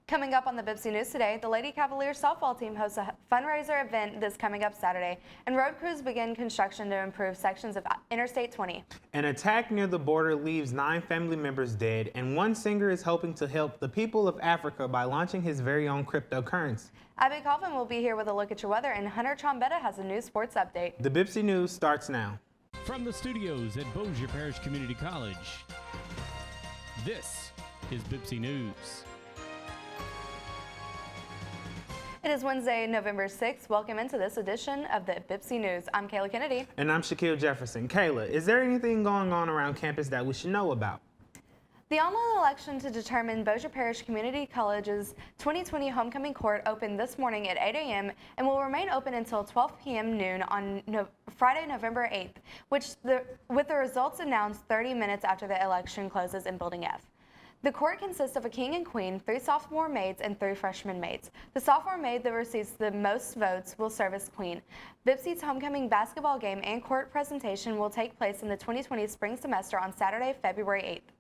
Coming up on the Bipsy News today, the Lady Cavaliers softball team hosts a fundraiser event this coming up Saturday, and road crews begin construction to improve sections of Interstate 20. An attack near the border leaves 9 family members dead, and one singer is hoping to help the people of Africa by launching his very own cryptocurrency. Abby Colvin will be here with a look at your weather, and Hunter Trombetta has a new sports update. The Bipsy News starts now. From the studios at Bossier Parish Community College, this is Bipsy News. It is Wednesday, November 6th. Welcome into this edition of the Bipsy News. I'm Kayla Kennedy. And I'm Shaquille Jefferson. Kayla, is there anything going on around campus that we should know about? The online election to determine Bossier Parish Community College's 2020 homecoming court opened this morning at 8 a.m. and will remain open until 12 p.m. noon on Friday, November 8th, with the results announced 30 minutes after the election closes in Building F. The court consists of a king and queen, 3 sophomore maids, and 3 freshman maids. The sophomore maid that receives the most votes will serve as queen. Bipsy's homecoming basketball game and court presentation will take place in the 2020 spring semester on Saturday, February 8th.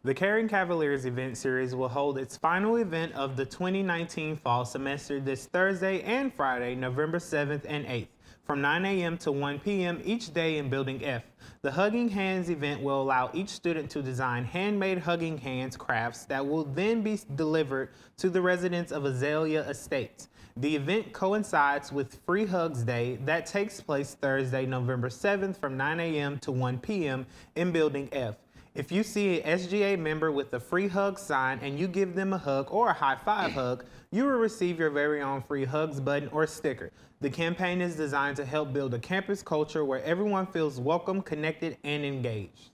The Caring Cavaliers event series will hold its final event of the 2019 fall semester this Thursday and Friday, November 7th and 8th, from 9 a.m. to 1 p.m. each day in Building F. The Hugging Hands event will allow each student to design handmade hugging hands crafts that will then be delivered to the residents of Azalea Estates. The event coincides with Free Hugs Day that takes place Thursday, November 7th from 9 a.m. to 1 p.m. in Building F. If you see an SGA member with a free hug sign and you give them a hug or a high five hug, you will receive your very own free hugs button or sticker. The campaign is designed to help build a campus culture where everyone feels welcome, connected, and engaged.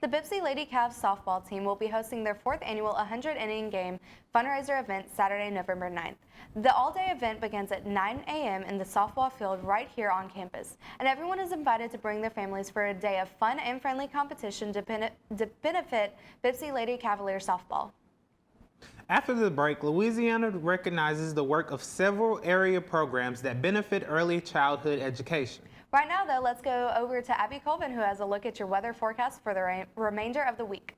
The Bipsy Lady Cavs softball team will be hosting their 4th annual 100-inning game fundraiser event Saturday, November 9th. The all-day event begins at 9 a.m. in the softball field right here on campus, and everyone is invited to bring their families for a day of fun and friendly competition to benefit Bipsy Lady Cavaliers softball. After the break, Louisiana recognizes the work of several area programs that benefit early childhood education. Right now, though, let's go over to Abby Colvin, who has a look at your weather forecast for the remainder of the week.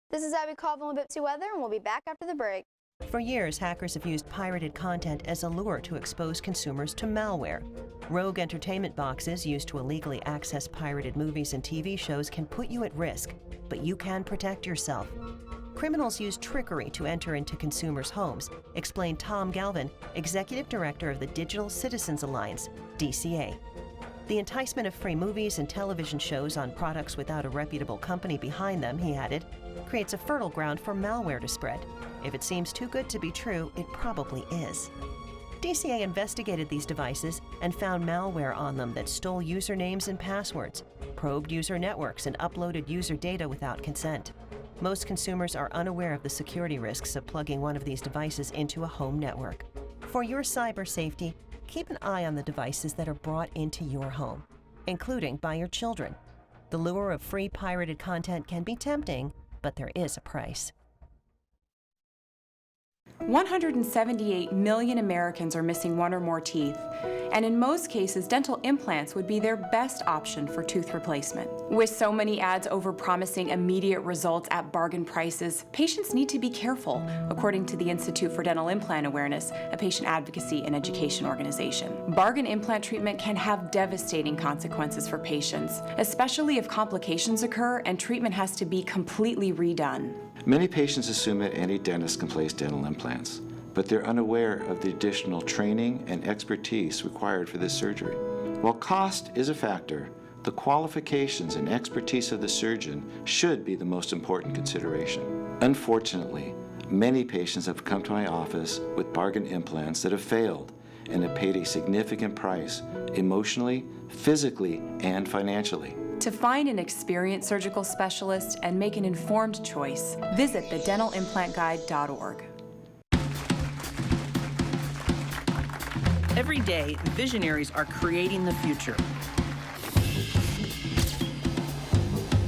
This is Abby Colvin with Bipsy Weather, and we'll be back after the break. For years, hackers have used pirated content as a lure to expose consumers to malware. Rogue entertainment boxes used to illegally access pirated movies and TV shows can put you at risk, but you can protect yourself. Criminals use trickery to enter into consumers' homes, explained Tom Galvin, Executive Director of the Digital Citizens Alliance, DCA. The enticement of free movies and television shows on products without a reputable company behind them, he added, creates a fertile ground for malware to spread. If it seems too good to be true, it probably is. DCA investigated these devices and found malware on them that stole usernames and passwords, probed user networks, and uploaded user data without consent. Most consumers are unaware of the security risks of plugging one of these devices into a home network. For your cyber safety, keep an eye on the devices that are brought into your home, including by your children. The lure of free pirated content can be tempting, but there is a price. 178 million Americans are missing one or more teeth, and in most cases, dental implants would be their best option for tooth replacement. With so many ads overpromising immediate results at bargain prices, patients need to be careful, according to the Institute for Dental Implant Awareness, a patient advocacy and education organization. Bargain implant treatment can have devastating consequences for patients, especially if complications occur and treatment has to be completely redone. Many patients assume that any dentist can place dental implants, but they're unaware of the additional training and expertise required for this surgery. While cost is a factor, the qualifications and expertise of the surgeon should be the most important consideration. Unfortunately, many patients have come to my office with bargain implants that have failed and have paid a significant price, emotionally, physically, and financially. To find an experienced surgical specialist and make an informed choice, visit thedentalimplantguide.org. Every day, visionaries are creating the future.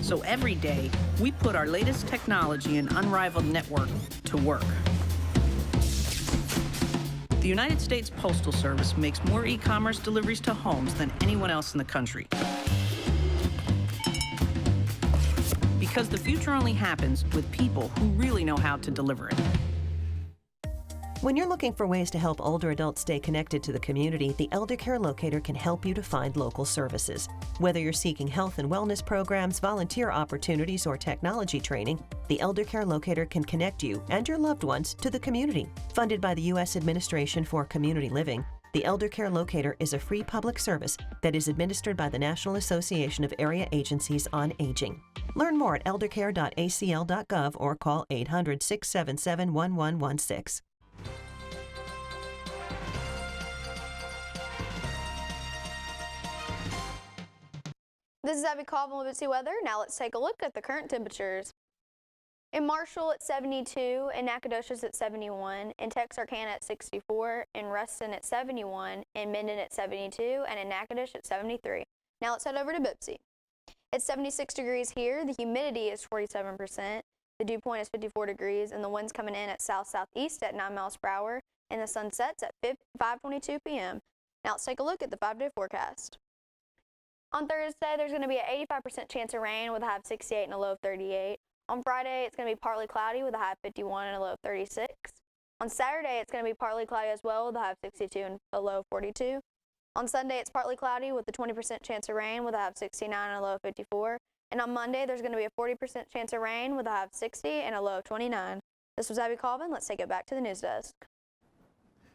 So every day, we put our latest technology and unrivaled network to work. The United States Postal Service makes more e-commerce deliveries to homes than anyone else in the country. Because the future only happens with people who really know how to deliver it. When you're looking for ways to help older adults stay connected to the community, the Elder Care Locator can help you to find local services. Whether you're seeking health and wellness programs, volunteer opportunities, or technology training, the Elder Care Locator can connect you and your loved ones to the community. Funded by the U.S. Administration for Community Living, the Elder Care Locator is a free public service that is administered by the National Association of Area Agencies on Aging. Learn more at eldercare.acl.gov or call 800-677-1116. This is Abby Colvin with Bitsy Weather. Now let's take a look at the current temperatures. In Marshall at 72, in Nacogdoches at 71, in Texarkana at 64, in Ruston at 71, in Minden at 72, and in Natchitoches at 73. Now let's head over to Bipsy. It's 76 degrees here. The humidity is 47%. The dew point is 54 degrees, and the wind's coming in at south-southeast at 9 miles per hour, and the sun sets at 5:22 p.m. Now let's take a look at the 5-day forecast. On Thursday, there's going to be an 85% chance of rain with a high of 68 and a low of 38. On Friday, it's going to be partly cloudy with a high of 51 and a low of 36. On Saturday, it's going to be partly cloudy as well with a high of 62 and a low of 42. On Sunday, it's partly cloudy with a 20% chance of rain with a high of 69 and a low of 54. And on Monday, there's going to be a 40% chance of rain with a high of 60 and a low of 29. This was Abby Colvin. Let's take it back to the news desk.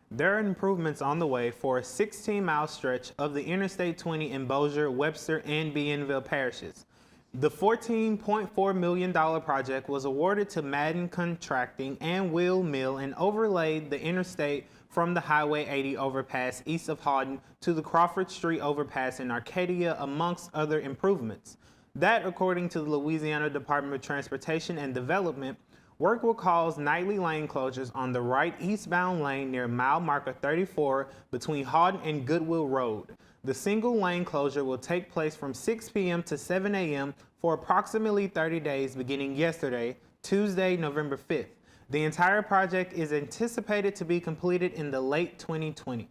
There are improvements on the way for a 16-mile stretch of the Interstate 20 in Bossier, Webster, and Bienville parishes. The $14.4 million project was awarded to Madden Contracting and Will Mill and overlaid the interstate from the Highway 80 overpass east of Houghton to the Crawford Street overpass in Arcadia, amongst other improvements. That, according to the Louisiana Department of Transportation and Development, work will cause nightly lane closures on the right eastbound lane near mile marker 34 between Houghton and Goodwill Road. The single lane closure will take place from 6 p.m. to 7 a.m. for approximately 30 days beginning yesterday, Tuesday, November 5th. The entire project is anticipated to be completed in the late 2020.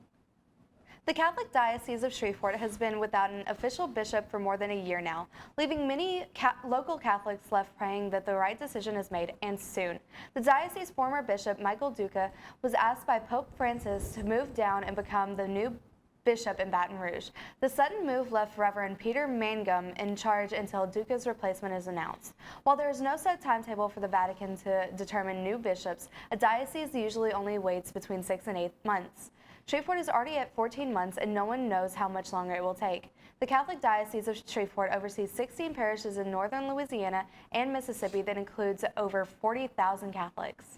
The Catholic Diocese of Shreveport has been without an official bishop for more than a year now, leaving many local Catholics left praying that the right decision is made, and soon. The diocese's former bishop, Michael Duca, was asked by Pope Francis to move down and become the new bishop in Baton Rouge. The sudden move left Reverend Peter Mangum in charge until Duca's replacement is announced. While there is no set timetable for the Vatican to determine new bishops, a diocese usually only waits between 6 and 8 months. Shreveport is already at 14 months, and no one knows how much longer it will take. The Catholic Diocese of Shreveport oversees 16 parishes in northern Louisiana and Mississippi that includes over 40,000 Catholics.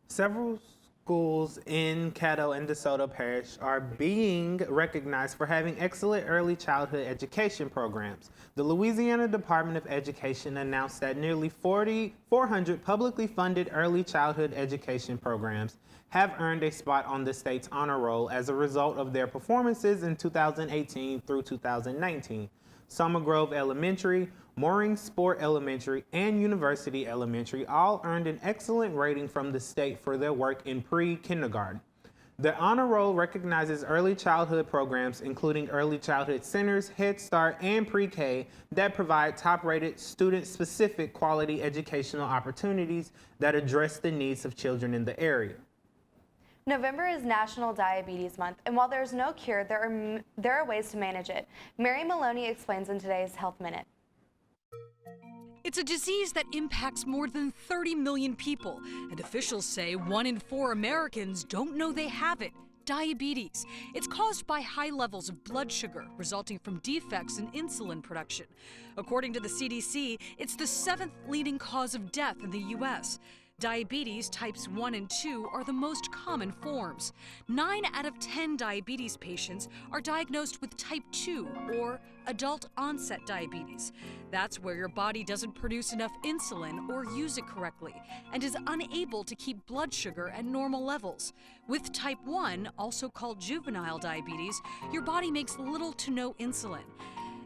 Several schools in Caddo and DeSoto Parish are being recognized for having excellent early childhood education programs. The Louisiana Department of Education announced that nearly 400 publicly funded early childhood education programs have earned a spot on the state's honor roll as a result of their performances in 2018 through 2019. Summer Grove Elementary, Mooring Sport Elementary, and University Elementary all earned an excellent rating from the state for their work in pre-kindergarten. The honor roll recognizes early childhood programs, including early childhood centers, Head Start, and pre-K that provide top-rated student-specific quality educational opportunities that address the needs of children in the area. November is National Diabetes Month, and while there is no cure, there are ways to manage it. Mary Maloney explains in today's Health Minute. It's a disease that impacts more than 30 million people, and officials say 1 in 4 Americans don't know they have it. Diabetes. It's caused by high levels of blood sugar resulting from defects in insulin production. According to the CDC, it's the 7th leading cause of death in the U.S. Diabetes types 1 and 2 are the most common forms. 9 out of 10 diabetes patients are diagnosed with type 2 or adult onset diabetes. That's where your body doesn't produce enough insulin or use it correctly and is unable to keep blood sugar at normal levels. With type 1, also called juvenile diabetes, your body makes little to no insulin.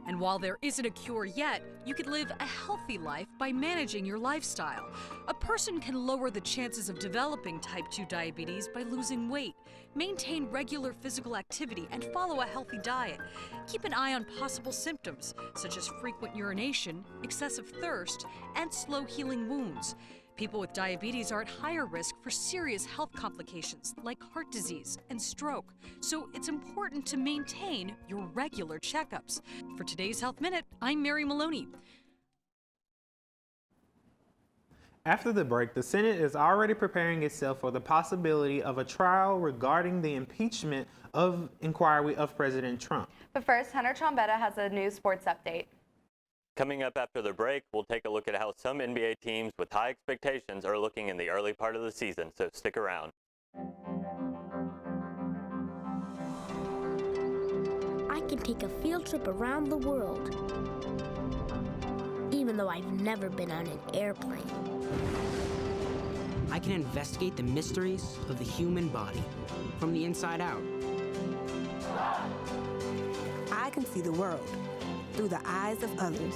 And while there isn't a cure yet, you can live a healthy life by managing your lifestyle. A person can lower the chances of developing type 2 diabetes by losing weight, maintain regular physical activity, and follow a healthy diet. Keep an eye on possible symptoms, such as frequent urination, excessive thirst, and slow healing wounds. People with diabetes are at higher risk for serious health complications like heart disease and stroke. So it's important to maintain your regular checkups. For today's Health Minute, I'm Mary Maloney. After the break, the Senate is already preparing itself for the possibility of a trial regarding the impeachment of inquiry of President Trump. But first, Hunter Trombetta has a new sports update. Coming up after the break, we'll take a look at how some NBA teams with high expectations are looking in the early part of the season, so stick around. I can take a field trip around the world, even though I've never been on an airplane. I can investigate the mysteries of the human body from the inside out. I can see the world through the eyes of others.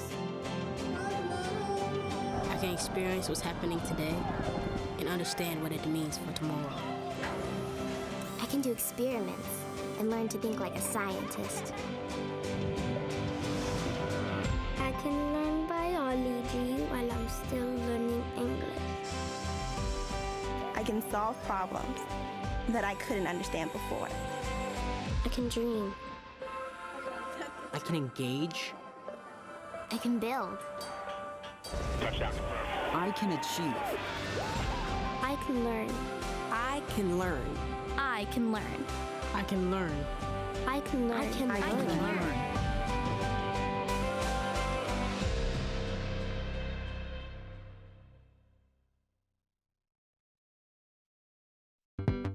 I can experience what's happening today and understand what it means for tomorrow. I can do experiments and learn to think like a scientist. I can learn biology while I'm still learning English. I can solve problems that I couldn't understand before. I can dream. I can engage. I can build. Touchdown. I can achieve. I can learn. I can learn. I can learn. I can learn. I can learn. I can learn.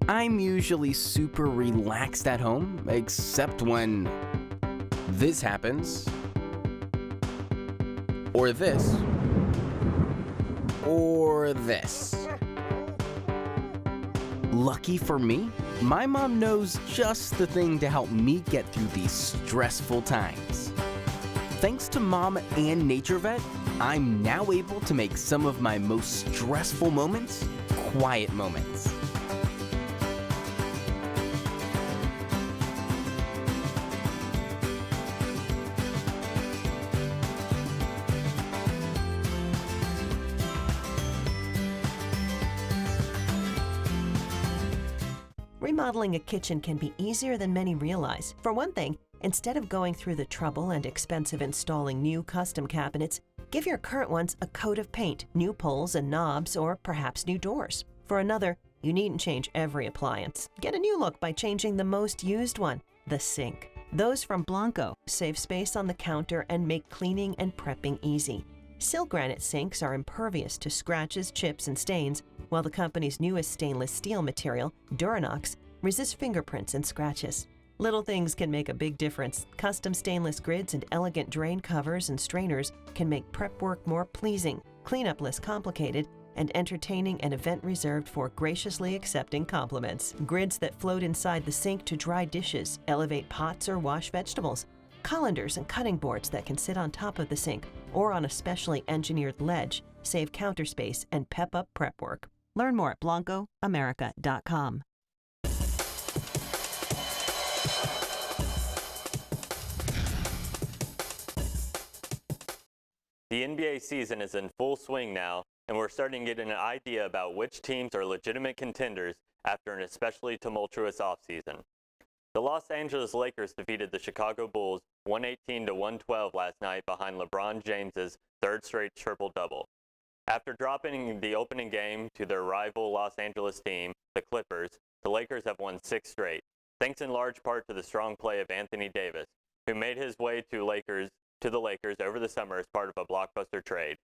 I'm usually super relaxed at home, except when this happens, or this, or this. Lucky for me, my mom knows just the thing to help me get through these stressful times. Thanks to Mom and Nature Vet, I'm now able to make some of my most stressful moments quiet moments. Remodeling a kitchen can be easier than many realize. For one thing, instead of going through the trouble and expense of installing new custom cabinets, give your current ones a coat of paint, new pulls and knobs, or perhaps new doors. For another, you needn't change every appliance. Get a new look by changing the most used one, the sink. Those from Blanco save space on the counter and make cleaning and prepping easy. Sill granite sinks are impervious to scratches, chips, and stains, while the company's newest stainless steel material, Duranox, resists fingerprints and scratches. Little things can make a big difference. Custom stainless grids and elegant drain covers and strainers can make prep work more pleasing, cleanup less complicated, and entertaining an event reserved for graciously accepting compliments. Grids that float inside the sink to dry dishes, elevate pots or wash vegetables. Colanders and cutting boards that can sit on top of the sink or on a specially engineered ledge save counter space and pep up prep work. Learn more at BlancoAmerica.com. The NBA season is in full swing now, and we're starting to get an idea about which teams are legitimate contenders after an especially tumultuous offseason. The Los Angeles Lakers defeated the Chicago Bulls 118-112 last night behind LeBron James's third straight triple-double. After dropping the opening game to their rival Los Angeles team, the Clippers, the Lakers have won 6 straight, thanks in large part to the strong play of Anthony Davis, who made his way to the Lakers over the summer as part of a blockbuster trade.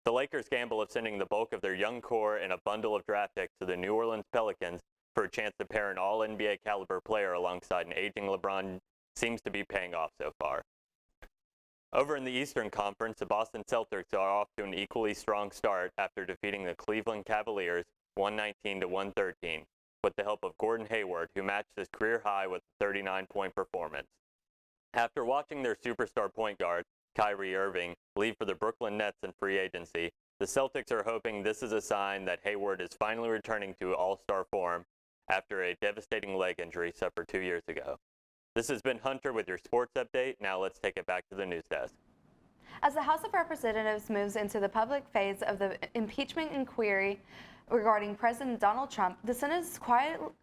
The Lakers' gamble of sending the bulk of their young core and a bundle of draft picks to the New Orleans Pelicans for a chance to pair an all-NBA caliber player alongside an aging LeBron seems to be paying off so far. Over in the Eastern Conference, the Boston Celtics are off to an equally strong start after defeating the Cleveland Cavaliers 119-113 with the help of Gordon Hayward, who matched his career high with a 39-point performance. After watching their superstar point guard, Kyrie Irving, leave for the Brooklyn Nets in free agency, the Celtics are hoping this is a sign that Hayward is finally returning to all-star form after a devastating leg injury suffered 2 years ago. This has been Hunter with your sports update. Now let's take it back to the news desk. As the House of Representatives moves into the public phase of the impeachment inquiry regarding President Donald Trump, the Senate is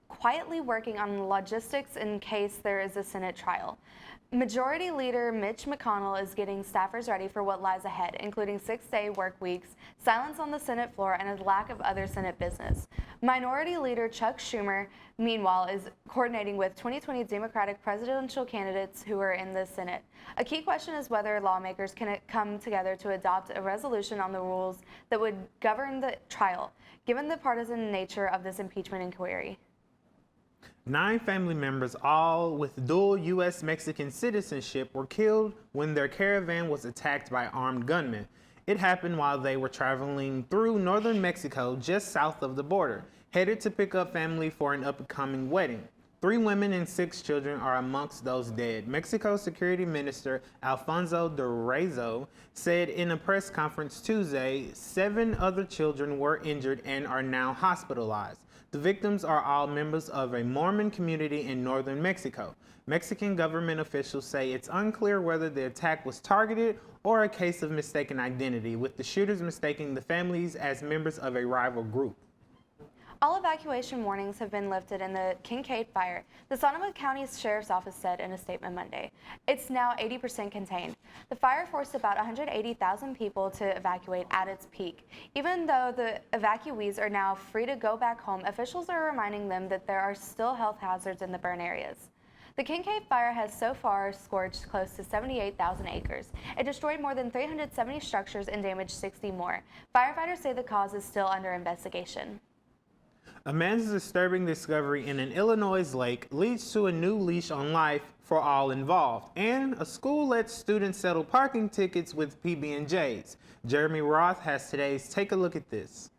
quietly working on logistics in case there is a Senate trial. Majority Leader Mitch McConnell is getting staffers ready for what lies ahead, including 6-day work weeks, silence on the Senate floor, and a lack of other Senate business. Minority Leader Chuck Schumer, meanwhile, is coordinating with 2020 Democratic presidential candidates who are in the Senate. A key question is whether lawmakers can come together to adopt a resolution on the rules that would govern the trial, given the partisan nature of this impeachment inquiry. 9 family members, all with dual U.S.-Mexican citizenship, were killed when their caravan was attacked by armed gunmen. It happened while they were traveling through northern Mexico, just south of the border, headed to pick up family for an upcoming wedding. 3 women and 6 children are amongst those dead. Mexico's Security Minister Alfonso Durazo said in a press conference Tuesday, 7 other children were injured and are now hospitalized. The victims are all members of a Mormon community in northern Mexico. Mexican government officials say it's unclear whether the attack was targeted or a case of mistaken identity, with the shooters mistaking the families as members of a rival group. All evacuation warnings have been lifted in the Kincaid fire, the Sonoma County Sheriff's Office said in a statement Monday. It's now 80% contained. The fire forced about 180,000 people to evacuate at its peak. Even though the evacuees are now free to go back home, officials are reminding them that there are still health hazards in the burn areas. The Kincaid fire has so far scorched close to 78,000 acres. It destroyed more than 370 structures and damaged 60 more. Firefighters say the cause is still under investigation. A man's disturbing discovery in an Illinois lake leads to a new leash on life for all involved, and a school lets students settle parking tickets with PB&Js. Jeremy Roth has today's Take a Look at This.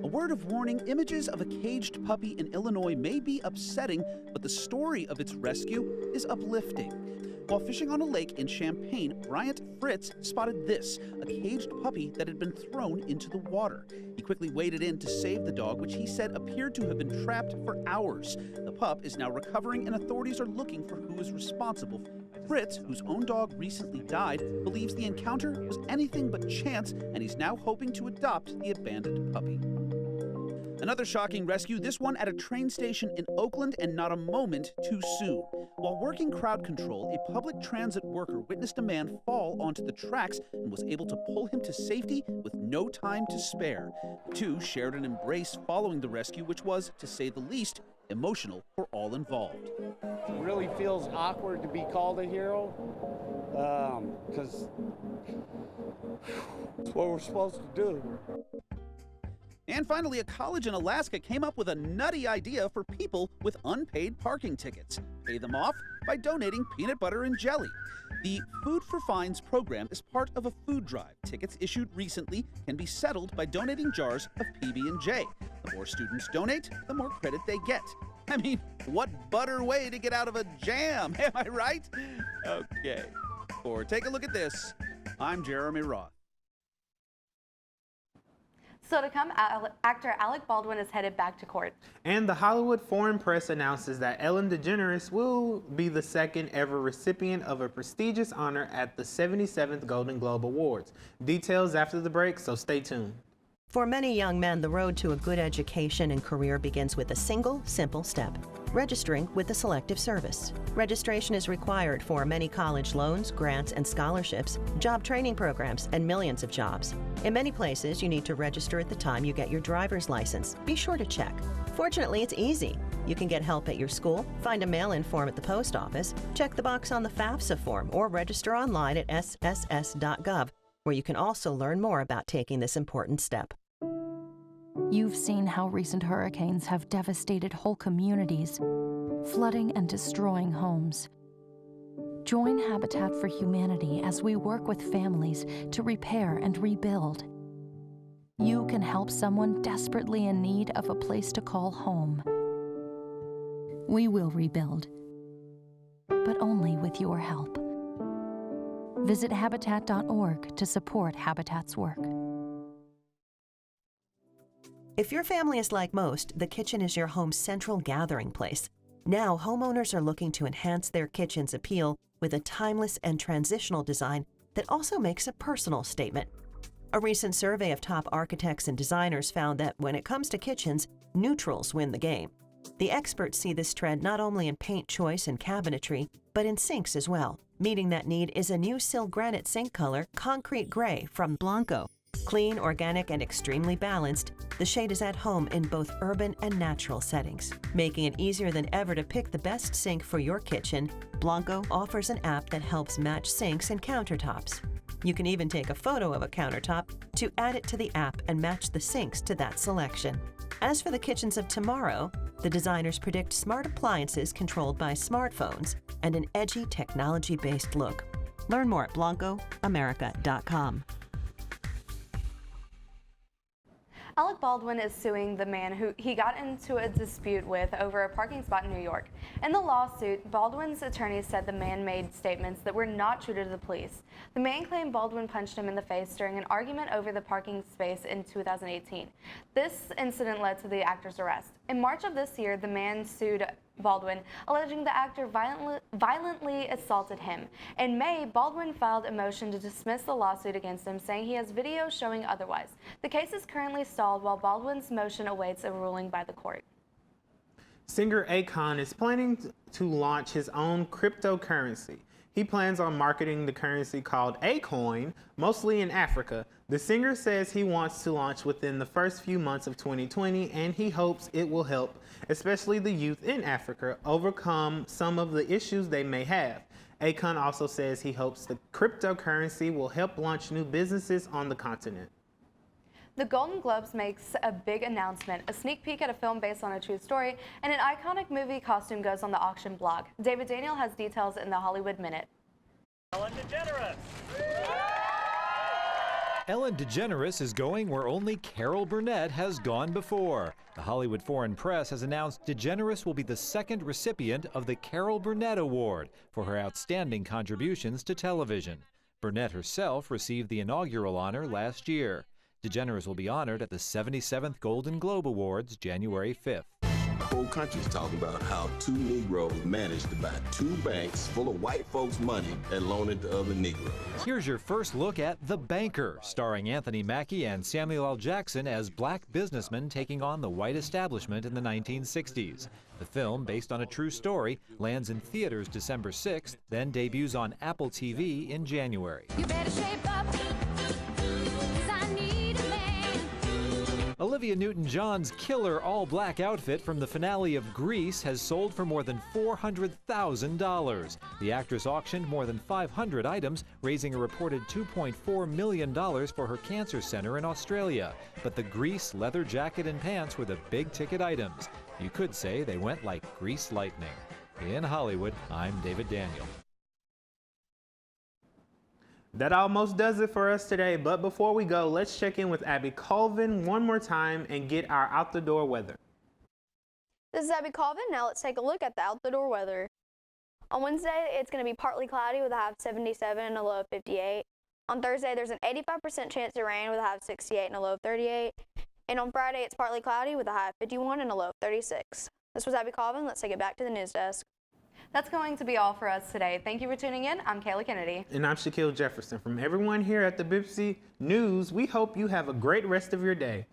A word of warning, images of a caged puppy in Illinois may be upsetting, but the story of its rescue is uplifting. While fishing on a lake in Champaign, Bryant Fritz spotted this, a caged puppy that had been thrown into the water. He quickly waded in to save the dog, which he said appeared to have been trapped for hours. The pup is now recovering, and authorities are looking for who is responsible. Fritz, whose own dog recently died, believes the encounter was anything but chance, and he's now hoping to adopt the abandoned puppy. Another shocking rescue, this one at a train station in Oakland, and not a moment too soon. While working crowd control, a public transit worker witnessed a man fall onto the tracks and was able to pull him to safety with no time to spare. The two shared an embrace following the rescue, which was, to say the least, emotional for all involved. It really feels awkward to be called a hero, because it's what we're supposed to do. And finally, a college in Alaska came up with a nutty idea for people with unpaid parking tickets. Pay them off by donating peanut butter and jelly. The Food for Fines program is part of a food drive. Tickets issued recently can be settled by donating jars of PB&J. The more students donate, the more credit they get. I mean, what better way to get out of a jam, am I right? Okay. For Take a Look at This, I'm Jeremy Roth. So to come, actor Alec Baldwin is headed back to court. And the Hollywood Foreign Press announces that Ellen DeGeneres will be the second ever recipient of a prestigious honor at the 77th Golden Globe Awards. Details after the break, so stay tuned. For many young men, the road to a good education and career begins with a single, simple step: registering with the Selective Service. Registration is required for many college loans, grants, and scholarships, job training programs, and millions of jobs. In many places, you need to register at the time you get your driver's license. Be sure to check. Fortunately, it's easy. You can get help at your school, find a mail-in form at the post office, check the box on the FAFSA form, or register online at sss.gov, where you can also learn more about taking this important step. You've seen how recent hurricanes have devastated whole communities, flooding and destroying homes. Join Habitat for Humanity as we work with families to repair and rebuild. You can help someone desperately in need of a place to call home. We will rebuild, but only with your help. Visit Habitat.org to support Habitat's work. If your family is like most, the kitchen is your home's central gathering place. Now, homeowners are looking to enhance their kitchen's appeal with a timeless and transitional design that also makes a personal statement. A recent survey of top architects and designers found that when it comes to kitchens, neutrals win the game. The experts see this trend not only in paint choice and cabinetry, but in sinks as well. Meeting that need is a new Sil Granite sink color, Concrete Gray from Blanco. Clean, organic, and extremely balanced, the shade is at home in both urban and natural settings. Making it easier than ever to pick the best sink for your kitchen, Blanco offers an app that helps match sinks and countertops. You can even take a photo of a countertop to add it to the app and match the sinks to that selection. As for the kitchens of tomorrow, the designers predict smart appliances controlled by smartphones and an edgy technology-based look. Learn more at BlancoAmerica.com. Alec Baldwin is suing the man who he got into a dispute with over a parking spot in New York. In the lawsuit, Baldwin's attorney said the man made statements that were not true to the police. The man claimed Baldwin punched him in the face during an argument over the parking space in 2018. This incident led to the actor's arrest. In March of this year, the man sued Baldwin, alleging the actor violently assaulted him. In May, Baldwin filed a motion to dismiss the lawsuit against him, saying he has video showing otherwise. The case is currently stalled while Baldwin's motion awaits a ruling by the court. Singer Akon is planning to launch his own cryptocurrency. He plans on marketing the currency called A-Coin, mostly in Africa. The singer says he wants to launch within the first few months of 2020, and he hopes it will help, especially the youth in Africa, overcome some of the issues they may have. Akon also says he hopes the cryptocurrency will help launch new businesses on the continent. The Golden Globes makes a big announcement. A sneak peek at a film based on a true story and an iconic movie costume goes on the auction blog. David Daniel has details in the Hollywood Minute. Ellen DeGeneres. Ellen DeGeneres is going where only Carol Burnett has gone before. The Hollywood Foreign Press has announced DeGeneres will be the second recipient of the Carol Burnett Award for her outstanding contributions to television. Burnett herself received the inaugural honor last year. DeGeneres will be honored at the 77th Golden Globe Awards January 5th. The whole country's talking about how two Negroes managed to buy two banks full of white folks' money and loan it to other Negroes. Here's your first look at The Banker, starring Anthony Mackie and Samuel L. Jackson as black businessmen taking on the white establishment in the 1960s. The film, based on a true story, lands in theaters December 6th, then debuts on Apple TV in January. You better shape up. Olivia Newton-John's killer all-black outfit from the finale of Grease has sold for more than $400,000. The actress auctioned more than 500 items, raising a reported $2.4 million for her cancer center in Australia. But the Grease leather jacket and pants were the big-ticket items. You could say they went like grease lightning. In Hollywood, I'm David Daniel. That almost does it for us today, but before we go, let's check in with Abby Colvin one more time and get our out-the-door weather. This is Abby Colvin. Now let's take a look at the out-the-door weather. On Wednesday, it's going to be partly cloudy with a high of 77 and a low of 58. On Thursday, there's an 85% chance of rain with a high of 68 and a low of 38. And on Friday, it's partly cloudy with a high of 51 and a low of 36. This was Abby Colvin. Let's take it back to the news desk. That's going to be all for us today. Thank you for tuning in. I'm Kayla Kennedy. And I'm Shaquille Jefferson. From everyone here at the Bipsy News, we hope you have a great rest of your day.